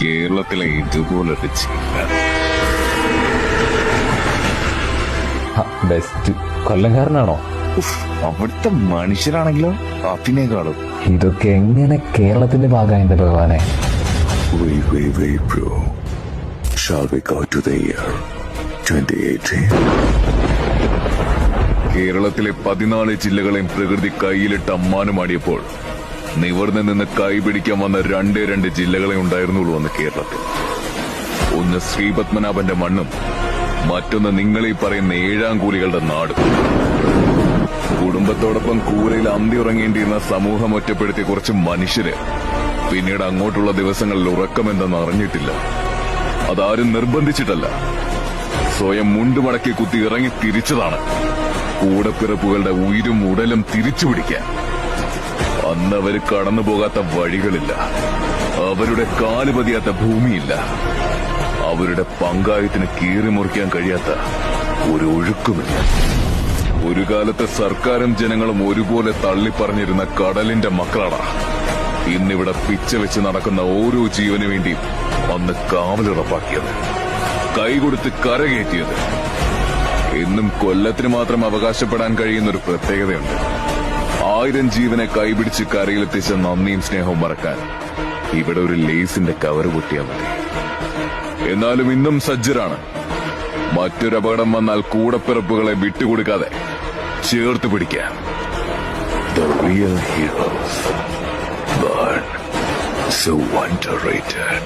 കേരളത്തിലെ ഇതുപോലൊരു ചില്ല. ബെസ്റ്റ്. കൊല്ലംകാരനാണോ? അവിടുത്തെ മനുഷ്യരാണെങ്കിലോ അതിനേക്കാളും. ഇതൊക്കെ എങ്ങനെ കേരളത്തിന്റെ ഭാഗമായി എന്റെ ഭഗവാനെ? Wait, bro. Shall we go to the year 2018? കേരളത്തിലെ 14 ജില്ലകളെയും പ്രകൃതി കയ്യിലിട്ട് അമ്മാനമാടിയപ്പോൾ നിവർന്ന് നിന്ന് കൈപിടിക്കാൻ വന്ന രണ്ട് ജില്ലകളെ ഉണ്ടായിരുന്നുള്ളൂ അന്ന് കേരളത്തിൽ. ഒന്ന് ശ്രീപത്മനാഭന്റെ മണ്ണും മറ്റൊന്ന് നിങ്ങളീ പറയുന്ന 7 കൂലികളുടെ നാടും. കുടുംബത്തോടൊപ്പം കൂരയിൽ അന്തി ഉറങ്ങേണ്ടിയിരുന്ന സമൂഹം ഒറ്റപ്പെടുത്തിയ കുറച്ച് മനുഷ്യര് പിന്നീട് അങ്ങോട്ടുള്ള ദിവസങ്ങളിൽ ഉറക്കമെന്തെന്ന് അറിഞ്ഞിട്ടില്ല. അതാരും നിർബന്ധിച്ചിട്ടല്ല, സ്വയം മുണ്ടുമടക്കി കുത്തി ഇറങ്ങി തിരിച്ചതാണ് കൂടപ്പിറപ്പുകളുടെ ഉയിരും ഉടലും തിരിച്ചു പിടിക്കാൻ. അന്നവര് കടന്നു പോകാത്ത വഴികളില്ല, അവരുടെ കാല് പതിയാത്ത ഭൂമിയില്ല, അവരുടെ പങ്കായത്തിന് കീറിമുറിക്കാൻ കഴിയാത്ത ഒരു ഒഴുക്കുമില്ല. ഒരു കാലത്ത് സർക്കാരും ജനങ്ങളും ഒരുപോലെ തള്ളിപ്പറഞ്ഞിരുന്ന കടലിന്റെ മക്കളാണ് ഇന്നിവിടെ പിച്ച വെച്ച് നടക്കുന്ന ഓരോ ജീവനു വേണ്ടിയും അന്ന് കാവലുറപ്പാക്കിയത്, കൈകൊടുത്ത് കരകയറ്റിയത്. എന്നും കൊല്ലത്തിന് മാത്രം അവകാശപ്പെടാൻ കഴിയുന്ന ഒരു പ്രത്യേകതയുണ്ട്. 1000 ജീവനെ കൈപിടിച്ച് കരയിലെത്തിച്ച നന്ദിയും സ്നേഹവും മറക്കാൻ ഇവിടെ ഒരു ലേസിന്റെ കവറ് പൊട്ടിയാൽ മതി. എന്നാലും ഇന്നും സജ്ജരാണ്. മറ്റൊരു അപകടം വന്നാൽ കൂടപ്പിറപ്പുകളെ വിട്ടുകൊടുക്കാതെ ചേർത്ത് പിടിക്കാൻ. The real heroes, but so underrated.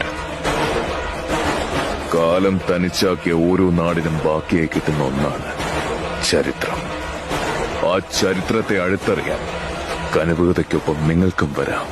കാലം തനിച്ചാക്കിയ ഓരോ നാടിനും ബാക്കിയായി കിട്ടുന്ന ഒന്നാണ് ചരിത്രം. ആ ചരിത്രത്തെ അടുത്തറിയാൻ കനവുകതയ്ക്കൊപ്പം നിങ്ങൾക്കും വരാം.